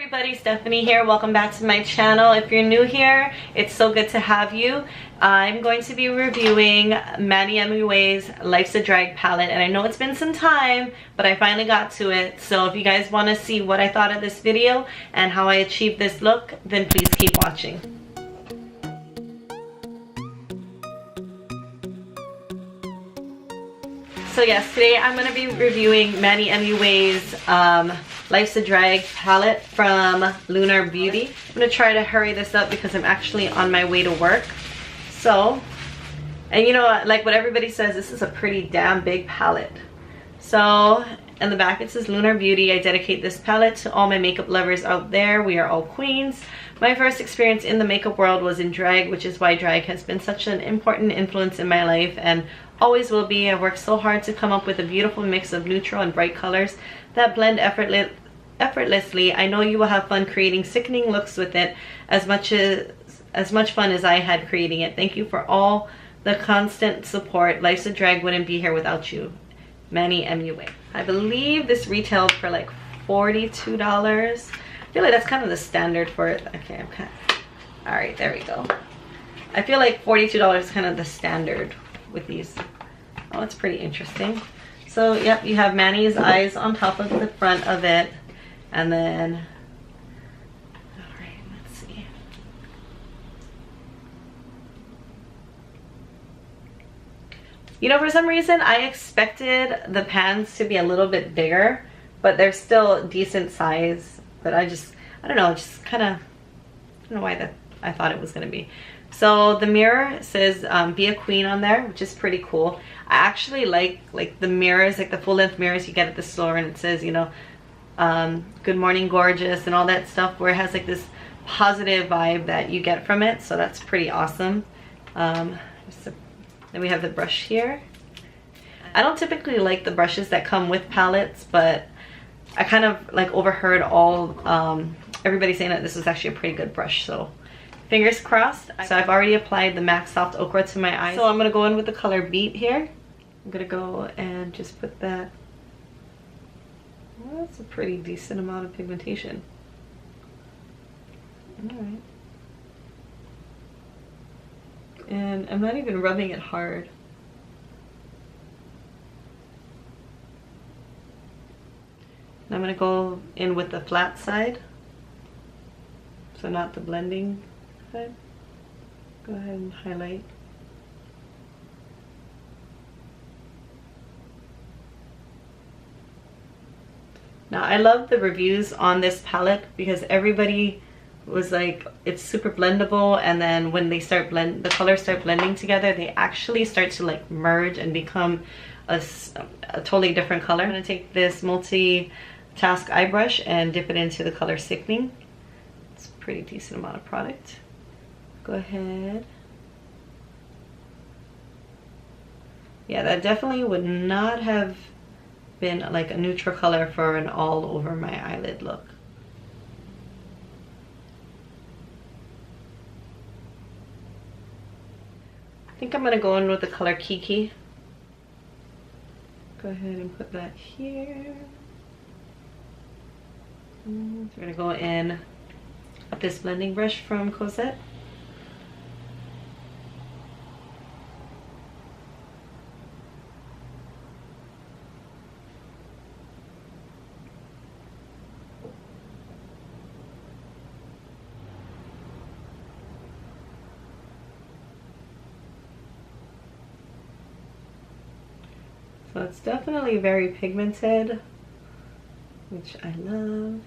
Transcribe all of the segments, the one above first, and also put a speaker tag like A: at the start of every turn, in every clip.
A: everybody, Stephanie here. Welcome back to my channel. If you're new here, it's so good to have you. I'm going to be reviewing Manny MUA's Life's a Drag palette, and I know it's been some time, but I finally got to it. So if you guys want to see what I thought of this video and how I achieved this look, then please keep watching. So yes, today I'm going to be reviewing Manny MUA's Life's a Drag palette from Lunar Beauty. I'm going to try to hurry this up because I'm actually on my way to work. So, and you know, like what everybody says, this is a pretty damn big palette. So, in the back it says Lunar Beauty. I dedicate this palette to all my makeup lovers out there. We are all queens. My first experience in the makeup world was in drag, which is why drag has been such an important influence in my life and always will be. I worked so hard to come up with a beautiful mix of neutral and bright colors that blend effortlessly. I know you will have fun creating sickening looks with it, as much fun as I had creating it. Thank you for all the constant support. Life's a Drag wouldn't be here without you. Manny MUA. I believe this retailed for like $42. I feel like that's kind of the standard for it. Okay, I'm kind of, all right, there we go. I feel like $42 is kind of the standard with these. Oh, it's pretty interesting. So yep, you have Manny's eyes on top of the front of it, and then, all right, let's see. You know, for some reason I expected the pans to be a little bit bigger, but they're still decent size. But I don't know, just kind of, I don't know why I thought it was gonna be. So the mirror says be a queen on there, which is pretty cool. I actually like the mirrors, like the full length mirrors you get at the store, and it says, you know, good morning gorgeous and all that stuff, where it has like this positive vibe that you get from it. So that's pretty awesome. Then we have the brush here. I don't typically like the brushes that come with palettes, but I kind of like overheard all everybody saying that this was actually a pretty good brush, so fingers crossed. So I've already applied the MAC Soft Ochre to my eyes, so I'm gonna go in with the color Beat here. I'm gonna go and just put that. Well, that's a pretty decent amount of pigmentation. All right. And I'm not even rubbing it hard. And I'm gonna go in with the flat side, so not the blending side. Go ahead and highlight. Now I love the reviews on this palette because everybody was like, it's super blendable, and then when they start the colors start blending together, they actually start to like merge and become a totally different color. I'm gonna take this multi-task eye brush and dip it into the color Sickening. It's a pretty decent amount of product. Go ahead. Yeah, that definitely would not have been like a neutral color for an all over my eyelid look. I think I'm gonna go in with the color Kiki. Go ahead and put that here. We're gonna go in with this blending brush from Cosette. So it's definitely very pigmented, which I love.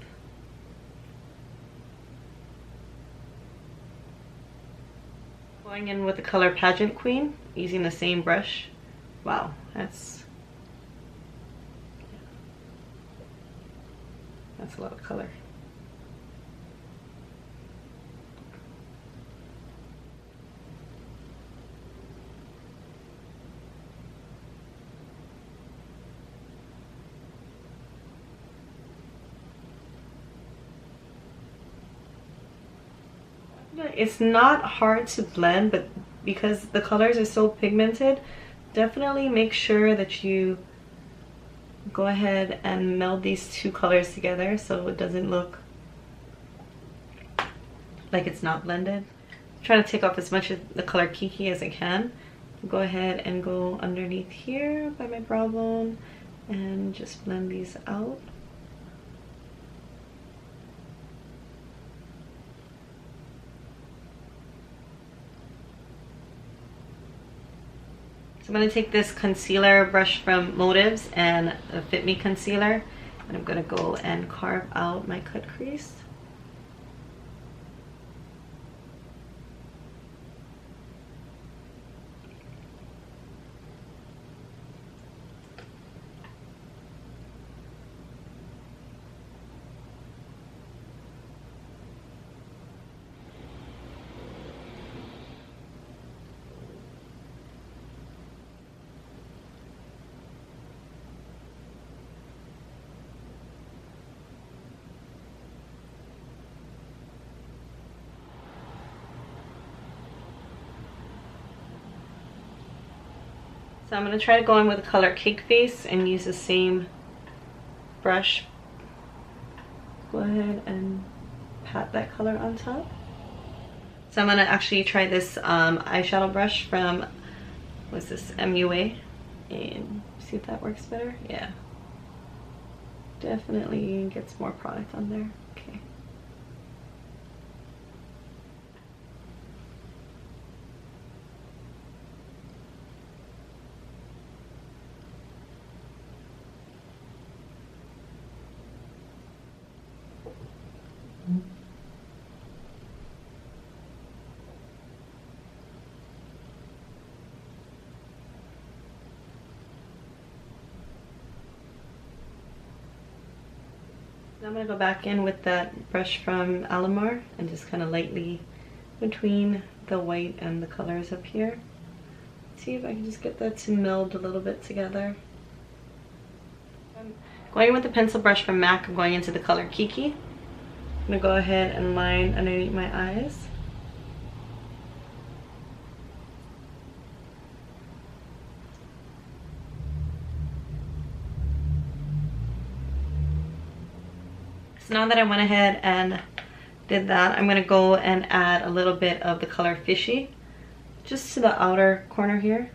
A: Going in with the color Pageant Queen, using the same brush. Wow, that's a lot of color. It's not hard to blend, but because the colors are so pigmented, definitely make sure that you go ahead and meld these two colors together so it doesn't look like it's not blended. I'm trying to take off as much of the color Kiki as I can. Go ahead and go underneath here by my brow bone and just blend these out. So I'm going to take this concealer brush from Motives and a Fit Me concealer, and I'm going to go and carve out my cut crease. So I'm going to try to go in with the color Cake Face and use the same brush. Go ahead and pat that color on top. So I'm going to actually try this eyeshadow brush from, what's this, MUA. And see if that works better. Yeah. Definitely gets more product on there. Okay. I'm going to go back in with that brush from Aloha and just kind of lightly between the white and the colors up here. See if I can just get that to meld a little bit together. I'm going with the pencil brush from MAC. I'm going into the color Kiki. I'm going to go ahead and line underneath my eyes. So now that I went ahead and did that, I'm going to go and add a little bit of the color Fishy just to the outer corner here.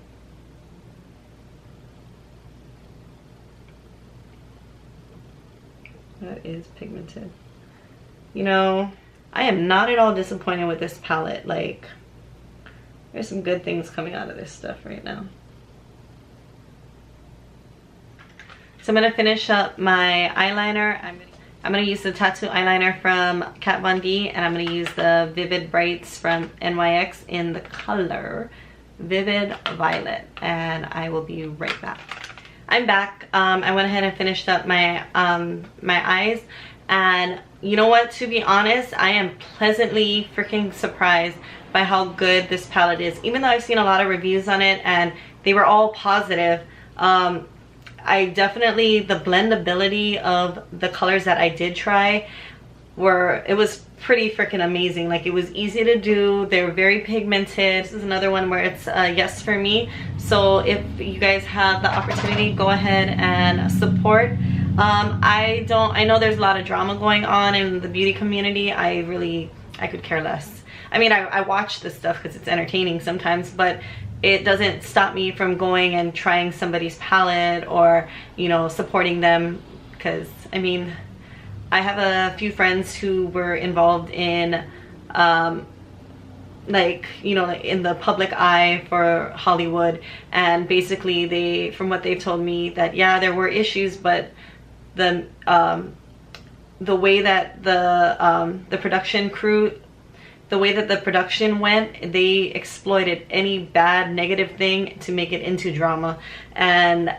A: That is pigmented. You know, I am not at all disappointed with this palette. Like, there's some good things coming out of this stuff right now. So I'm going to finish up my eyeliner. I'm going to use the tattoo eyeliner from Kat Von D, and I'm going to use the Vivid Brights from NYX in the color Vivid Violet, and I will be right back. I'm back. I went ahead and finished up my my eyes, and you know what, to be honest, I am pleasantly freaking surprised by how good this palette is. Even though I've seen a lot of reviews on it and they were all positive, I definitely, the blendability of the colors that I did try it was pretty freaking amazing. Like, it was easy to do. They were very pigmented. This is another one where it's a yes for me. So if you guys have the opportunity, go ahead and support. I know there's a lot of drama going on in the beauty community. I could care less. I mean, I watch this stuff because it's entertaining sometimes, but it doesn't stop me from going and trying somebody's palette or, you know, supporting them. Because, I mean, I have a few friends who were involved in, like, you know, in the public eye for Hollywood. And basically, from what they've told me, that, yeah, there were issues, but the way that the production crew, the way that the production went, they exploited any bad negative thing to make it into drama. And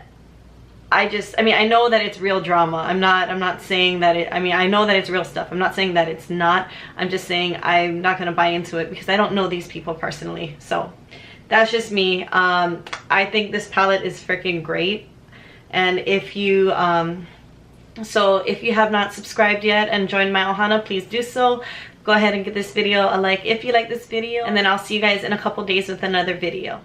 A: I mean, I know that it's real drama. I'm not saying that I know that it's real stuff. I'm not saying that it's not. I'm just saying I'm not going to buy into it because I don't know these people personally. So that's just me. I think this palette is freaking great. And if you if you have not subscribed yet and joined my Ohana, please do so. Go ahead and give this video a like if you like this video, and then I'll see you guys in a couple days with another video.